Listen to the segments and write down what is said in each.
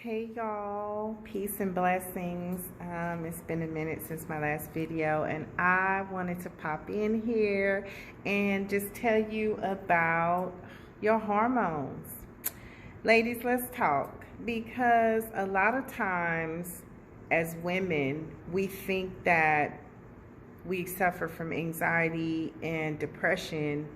Hey y'all, peace and blessings. It's been a minute since my last video, and I wanted to pop in here and just tell you about your hormones. Ladies, let's talk, because a lot of times as women, we think that we suffer from anxiety and depression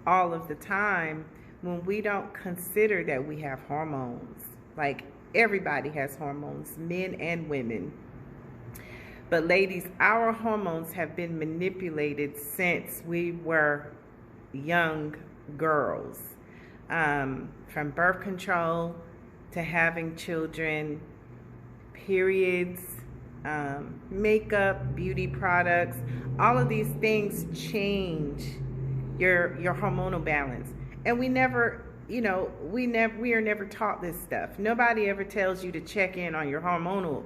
all of the time when we don't consider that we have hormones. Like, everybody has hormones, men and women. But ladies, our hormones have been manipulated since we were young girls. From birth control to having children, periods, makeup, beauty products, all of these things change your hormonal balance. And we are never taught this stuff. Nobody ever tells you to check in on your hormone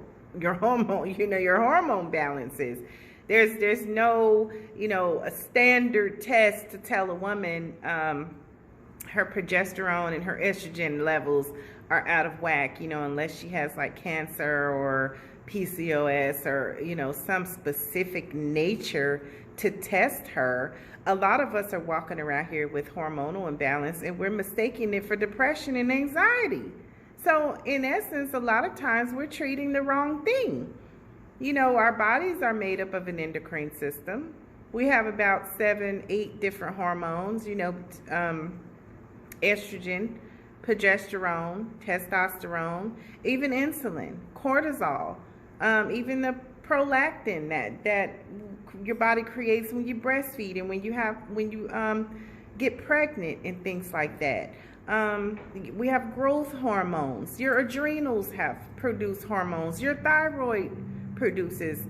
balances. There's no, a standard test to tell a woman her progesterone and her estrogen levels are out of whack, unless she has like cancer or PCOS or, some specific nature to test her. A lot of us are walking around here with hormonal imbalance, and we're mistaking it for depression and anxiety. So in essence, a lot of times we're treating the wrong thing. Our bodies are made up of an endocrine system. We have about 7-8 different hormones, estrogen, progesterone, testosterone, even insulin, cortisol, even the prolactin that your body creates when you breastfeed and when you get pregnant and things like that. We have growth hormones. Your adrenals produce hormones. Your thyroid produces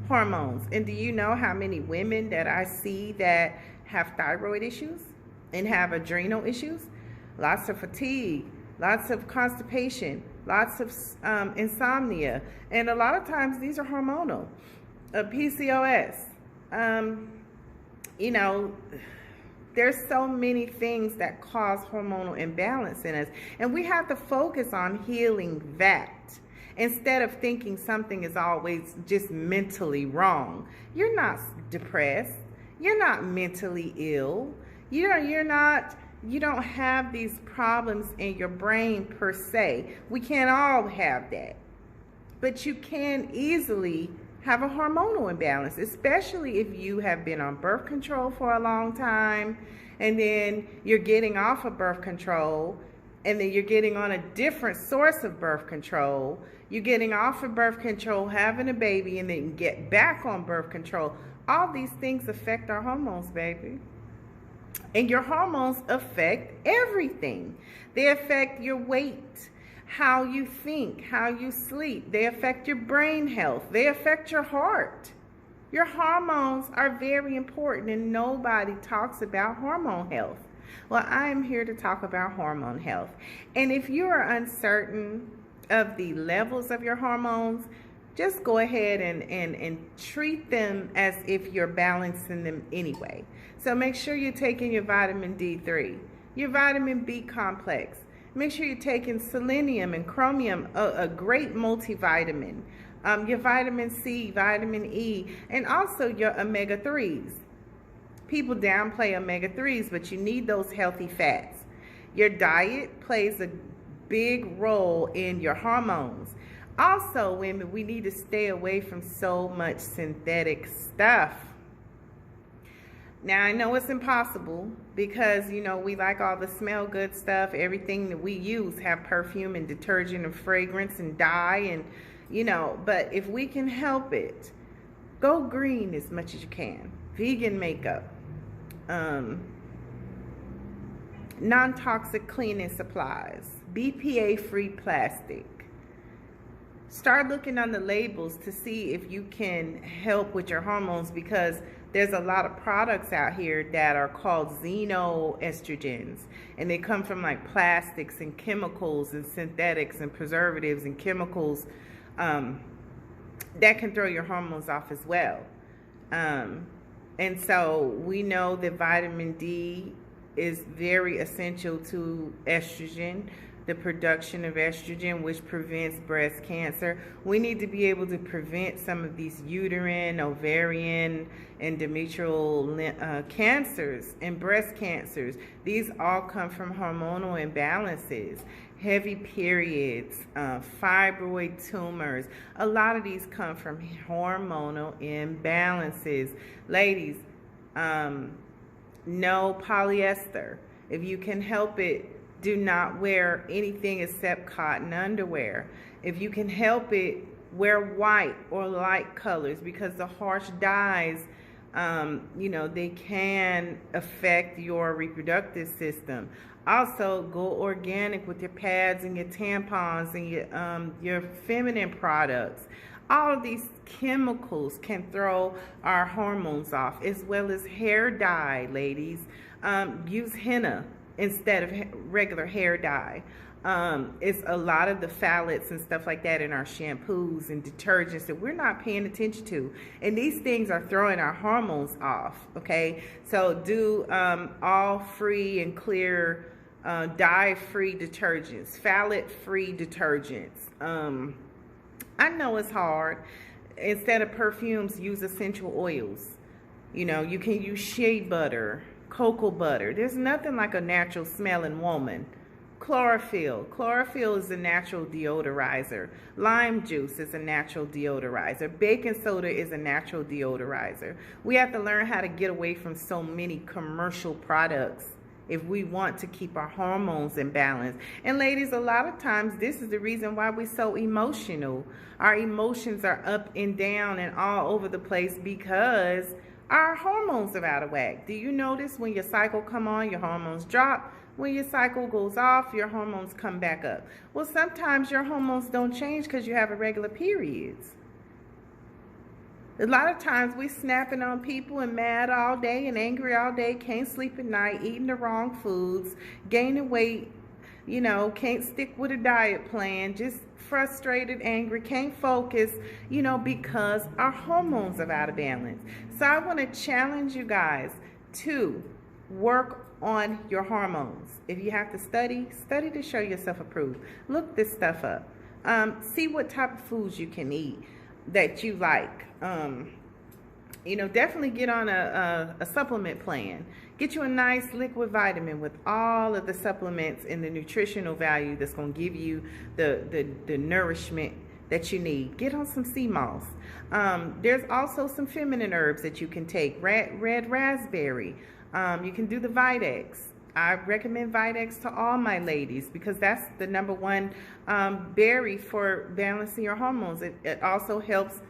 hormones. And do you know how many women that I see that have thyroid issues and have adrenal issues? Lots of fatigue, lots of constipation, lots of insomnia, and a lot of times these are hormonal. PCOS, there's so many things that cause hormonal imbalance in us, and we have to focus on healing that instead of thinking something is always just mentally wrong. You're not depressed. You're not mentally ill. You don't have these problems in your brain per se. We can't all have that. But you can easily have a hormonal imbalance, especially if you have been on birth control for a long time, and then you're getting off of birth control, and then you're getting on a different source of birth control. You're getting off of birth control, having a baby, and then get back on birth control. All these things affect our hormones, baby. And your hormones affect everything. They affect your weight, how you think, how you sleep. They affect your brain health. They affect your heart. Your hormones are very important, and nobody talks about hormone health. Well, I am here to talk about hormone health. And if you are uncertain of the levels of your hormones, just go ahead and treat them as if you're balancing them anyway. So make sure you're taking your vitamin D3, your vitamin B complex. Make sure you're taking selenium and chromium, a great multivitamin, your vitamin C, vitamin E, and also your omega-3s. People downplay omega-3s, but you need those healthy fats. Your diet plays a big role in your hormones. Also, women, we need to stay away from so much synthetic stuff. Now, I know it's impossible because, we like all the smell good stuff. Everything that we use have perfume and detergent and fragrance and dye and, but if we can help it, go green as much as you can. Vegan makeup, non-toxic cleaning supplies, BPA-free plastic. Start looking on the labels to see if you can help with your hormones, because there's a lot of products out here that are called xenoestrogens, and they come from like plastics and chemicals and synthetics and preservatives and chemicals that can throw your hormones off as well. And so we know that vitamin D is very essential to estrogen. the production of estrogen, which prevents breast cancer. We need to be able to prevent some of these uterine, ovarian, endometrial cancers and breast cancers. These all come from hormonal imbalances. Heavy periods, fibroid tumors. A lot of these come from hormonal imbalances. Ladies, no polyester. If you can help it, do not wear anything except cotton underwear. If you can help it, wear white or light colors, because the harsh dyes, you know, they can affect your reproductive system. Also, go organic with your pads and your tampons and your feminine products. All of these chemicals can throw our hormones off, as well as hair dye, ladies. Use henna instead of regular hair dye. It's a lot of the phthalates and stuff like that in our shampoos and detergents that we're not paying attention to. And these things are throwing our hormones off, okay? So do all free and clear dye-free detergents, phthalate-free detergents. I know it's hard. Instead of perfumes, use essential oils. You know, you can use shea butter, cocoa butter. There's nothing like a natural smelling woman. Chlorophyll. Chlorophyll is a natural deodorizer. Lime juice is a natural deodorizer. Baking soda is a natural deodorizer. We have to learn how to get away from so many commercial products if we want to keep our hormones in balance. And ladies, a lot of times this is the reason why we're so emotional. Our emotions are up and down and all over the place because our hormones are out of whack. Do you notice when your cycle come on, your hormones drop? When your cycle goes off, your hormones come back up. Well, sometimes your hormones don't change because you have irregular periods. A lot of times we snapping on people and mad all day and angry all day, can't sleep at night, eating the wrong foods, gaining weight, you know, can't stick with a diet plan, just frustrated, angry, can't focus, you know, because our hormones are out of balance. So I want to challenge you guys to work on your hormones. If you have to study to show yourself approved. Look this stuff up. See what type of foods you can eat that you like. You know, definitely get on a supplement plan. Get you a nice liquid vitamin with all of the supplements and the nutritional value that's going to give you the nourishment that you need. Get on some sea moss. There's also some feminine herbs that you can take. Red raspberry. You can do the Vitex. I recommend Vitex to all my ladies because that's the #1 berry for balancing your hormones. It also helps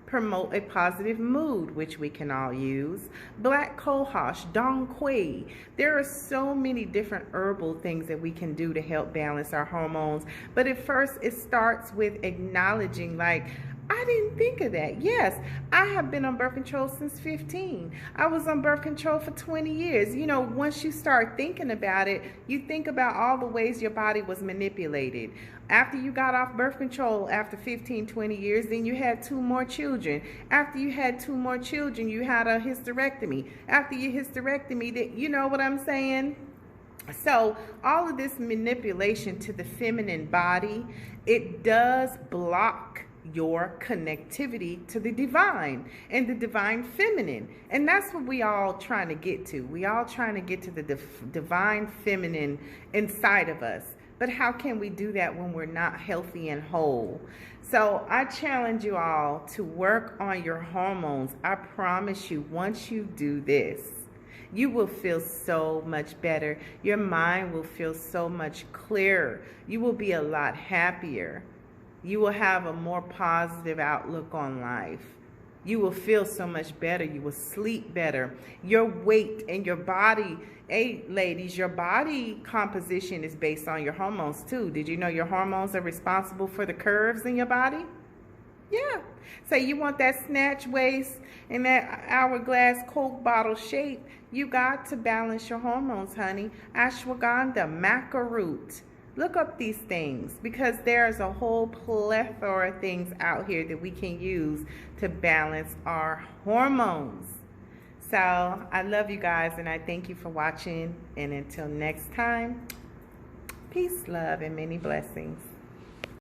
promote a positive mood, which we can all use. Black cohosh, dong quai. There are so many different herbal things that we can do to help balance our hormones. But at first, it starts with acknowledging, like, I didn't think of that. Yes, I have been on birth control since 15. I was on birth control for 20 years. You know, once you start thinking about it, you think about all the ways your body was manipulated. After you got off birth control after 15, 20 years, then you had 2 more children. After you had 2 more children, you had a hysterectomy. After your hysterectomy, you know what I'm saying? So all of this manipulation to the feminine body, it does block your connectivity to the divine and the divine feminine. And that's what we all trying to get to. We all trying to get to the divine feminine inside of us. But how can we do that when we're not healthy and whole? So I challenge you all to work on your hormones. I promise you, once you do this, you will feel so much better. Your mind will feel so much clearer. You will be a lot happier. You will have a more positive outlook on life. You will feel so much better. You will sleep better. Your weight and your body, hey ladies, your body composition is based on your hormones too. Did you know your hormones are responsible for the curves in your body? Yeah. So you want that snatch waist and that hourglass Coke bottle shape, you got to balance your hormones, honey. Ashwagandha, maca root. Look up these things because there's a whole plethora of things out here that we can use to balance our hormones. So I love you guys and I thank you for watching, and until next time, Peace, love, and many blessings.